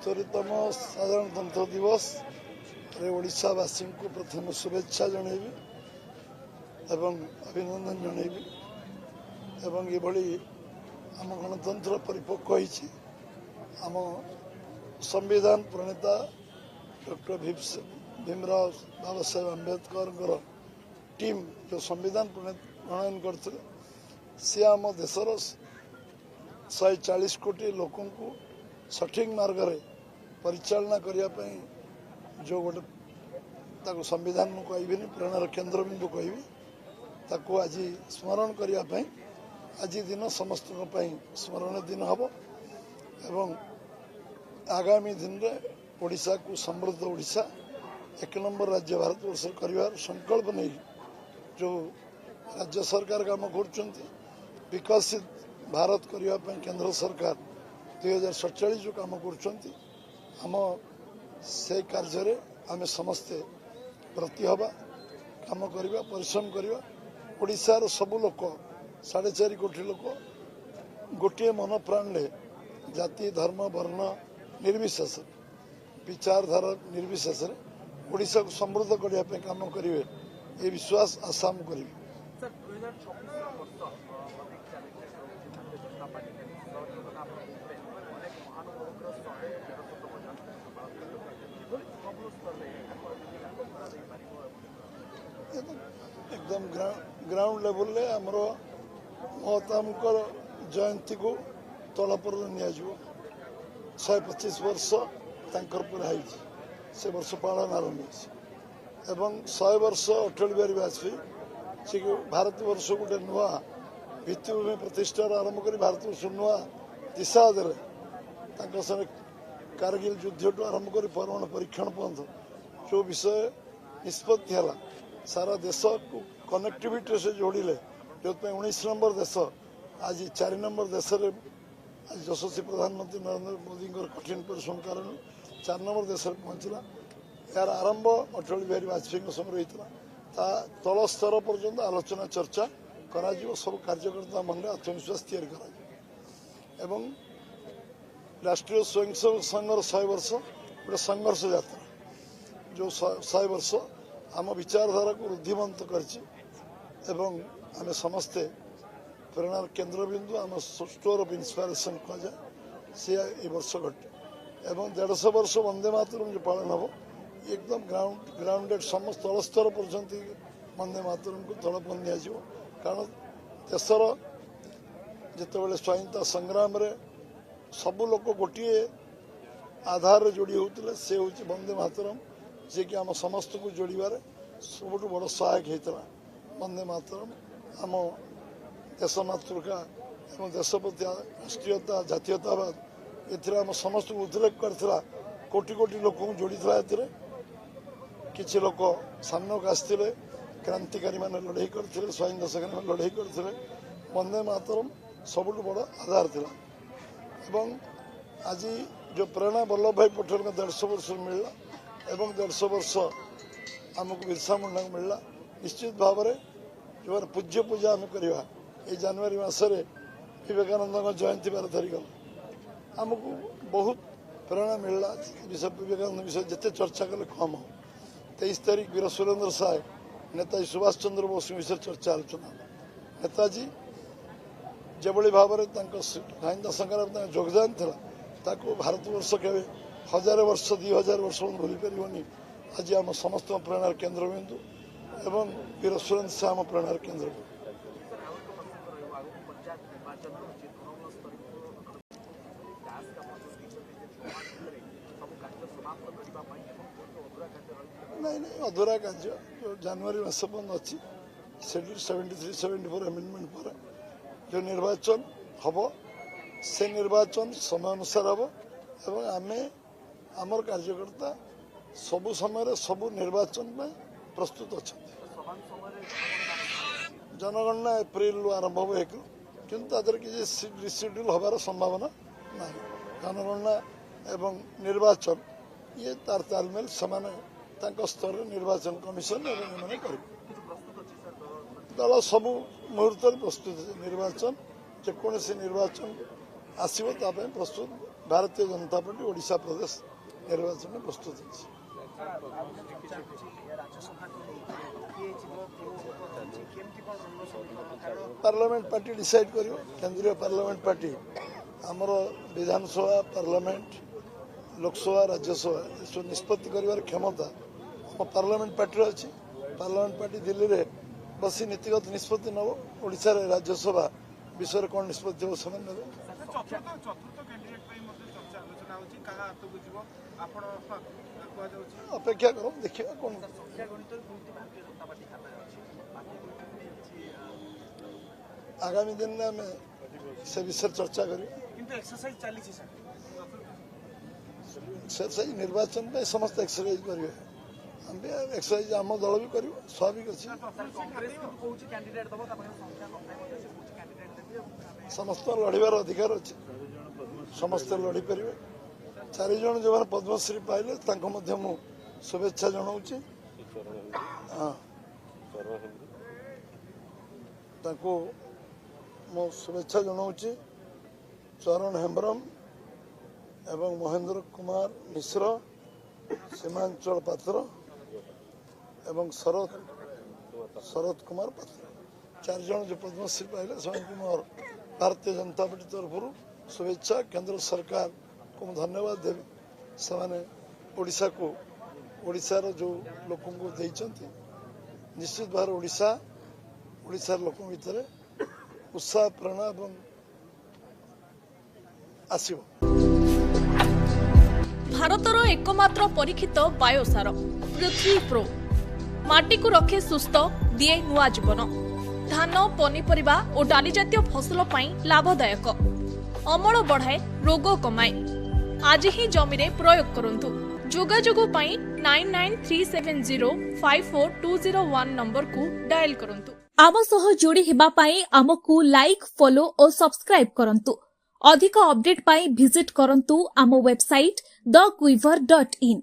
70तम साधारणतंत्र दिवस रे ओडिशावासी को प्रथम शुभेच्छा जनइबी एवं अभिनंदन जनइबी एवं ये आम गणतंत्र परिपक्व होइछि। आम संविधान प्रणेता डॉक्टर भीमराव बाबा साहेब आंबेडकर टीम जो संविधान प्रणयन करते सी आम देशर 140 कोटी लोकों को सठिक मार्ग में परिचालना करने जो गोटे संविधान में कहबी प्रेरणार केन्द्रबिंदु कहबी आज स्मरण करने आज दिन समस्त स्मरण दिन हम एवं आगामी दिन में ओडिशा को समृद्ध ओडिशा 1 नंबर राज्य भारतवर्ष कर संकल्प नहीं जो राज्य सरकार काम कर विकसित भारत करने केंद्र सरकार 2047 जो काम करम से कार्य आम समस्ते प्रति हवा काम करवा परिश्रम करवा ओडिशार सबु लोक 4.5 कोटी लोक गोटे मन प्राण जाति धर्म वर्ण निर्विशेष विचारधारा निर्विशेष ओडिशा को समृद्ध करने काम करेंगे ये विश्वास आशा मु करी। एकदम ग्राउंड लेवल ले आमर महतामकर जयंती को तलपर नि 125 वर्ष तांकर पूरा से वर्ष पालन आरंभ एवं 100 वर्ष अटल बिहारी वाजपेयी से भारतवर्ष गोटे नुआ भित्तिभूमि प्रतिष्ठा आरंभ कर भारतवर्ष नुआ दिशा देले कारगिल युद्ध टू आरंभ कर परमाणु परीक्षण पर्यंत जो विषय निष्पत्ति है सारा देश को कनेक्टिविटी से जोड़िले जो 19 नंबर देश आज 4 नंबर देश आज यशस्वी प्रधानमंत्री नरेंद्र मोदी कठिन परिश्रम कारण 4 नंबर देश पहुंचला यार आरंभ अटल बिहारी वाजपेयी समय होता तल स्तर पर्यंत आलोचना चर्चा करा सब कार्यकर्ता मन में आत्मविश्वास तैयारी करा राष्ट्रीय स्वयंसेवक संघर 100 वर्ष गोटे संघर्ष यात्रा जो 100 वर्ष आम विचारधारा को वृद्धिमंत कर समस्ते प्रेरणार केन्द्रबिंदु आम स्टोर ऑफ इंस्पिरेशन कहुए सी ए वर्ष घटे एवं 150 वर्ष वंदे मातरम जो पालन हम एकदम ग्राउंडेड समस्त तल स्तर पर्यंत वंदे मातरम को तलप दिज्व कारण देशर जितेबाला स्वाधीनता संग्राम रे सबू लोक गोटे आधार जोड़ी होते से हूँ वंदे मातरम जे कि आम समस्त को जोड़बार सब बड़ सहायक होता वंदे मातरम आम देश मातृका और देशप्रति राष्ट्रीयता जातीयतावाद एम समस्त को उद्रेक करता कोटी कोटी लोक जोड़ी किसी लोक सामनाक आसते क्रांतिकारी मान लड़ाई करते स्वाधीनता संग्राम लड़ाई करते वंदे मातरम सबुठ बड़ आधार था एवं आज जो प्रेरणा वल्लभ भाई पटेल 150 वर्ष मिलला एवं 150 वर्ष आमको बिरसा मुंडा को मिलला निश्चित भाव में जो पूज्य पूजा आम करवा ये जनवरी मसरे विवेकानंद जयंती 12 तारीख आमको बहुत प्रेरणा मिलला विषय विवेकानंद विषय जिते चर्चा कले कम हो 23 तारीख वीर सुरेंद्र साय नेताजी सुभाष चंद्र बोस विषय चर्चा आलोचना नेताजी जबली भाव में स्वाधीनता संग्राम योगदान था भारतवर्ष के 1000 वर्ष 2000 वर्ष भूली पारनी आज आम समस्त प्रेरणार केन्द्रबिंदु एवं वीर सुरेंद्र साय आम प्रेरणार केन्द्रबिंदु नहीं अधूरा कार्य जो जनवरी मास बंद अच्छी शेड्यूल 73-74 एमेंडमेंट पर जो निर्वाचन हम से निर्वाचन समय अनुसार हम एवं आमे आमर कार्यकर्ता सबु समय सबु निर्वाचन में प्रस्तुत अच्छा जनगणना एप्रिल आरंभ हो कि रिसिड्यूल हबार संभावना ना जनगणना एवं निर्वाचन ये तार तालमेल समान स्तर निर्वाचन कमिशन कर दल सब मुहूर्त प्रस्तुत निर्वाचन जेकोसी निर्वाचन आसो प्रस्तुत भारतीय जनता पार्टी ओडिशा प्रदेश निर्वाचन में प्रस्तुत है। पार्लियामेंट पार्टी डिसाइड करियो, केंद्रीय पार्लियामेंट पार्टी आमर विधानसभा पार्लियामेंट लोकसभा राज्यसभा सब निष्पत्ति कर क्षमता हम पार्लियामेंट पार्टी अच्छी। पार्लियामेंट पार्टी दिल्ली में बसी नीतिगत निष्पत्ति नब ओडिशा रे राज्यसभा विषय कौन निष्पत्ति हो समय ने अपेक्षा करो देखिए कौन आगामी दिन में आम से विषय चर्चा करें। एक्सरसाइज निर्वाचन में समस्त एक्सरसाइज करेंगे हम भी एक्सरसाइज आम दल भी कर स्वाभाविक अच्छी समस्त लड़ार अधिकार अच्छे समस्त लड़ी पारे। 4 जन जो पद्मश्री पाइले शुभेच्छा जनाऊँगी मो शुभेच्छा जनाऊँगी चरण हेम्ब्रम एवं महेंद्र कुमार मिश्र सीमांचल पात्र एवं शरद कुमार पात्र 4 जन जो पद्मश्री पाइले से मोर भारतीय जनता पार्टी तरफ शुभेच्छा। केंद्र सरकार को धन्यवाद देवी से ओडिशा को ओडिशार जो लोक निश्चित भाव ओडिशार लोक भीतर उत्साह प्रेरणा एवं आसिब। भारतर एकमात्र परीक्षित बायोसार पृथ्वी प्रो माटी को रखे सुस्थ दिए नुआ जीवन धान पनीपरिबा और डाली जातीय फसल पाई लाभदायक अमल बढ़ाए रोग कमाए आज ही जमी रे प्रयोग करंतु। जोगाजोग पाई 9937054201 नंबर को डायल करंतु। आम सह जोड़ी हेबा पाई आमकु लाइक फॉलो और सब्सक्राइब करंतु। अधिक अपडेट पाई विजिट करंतु आम वेबसाइट thequiver.in।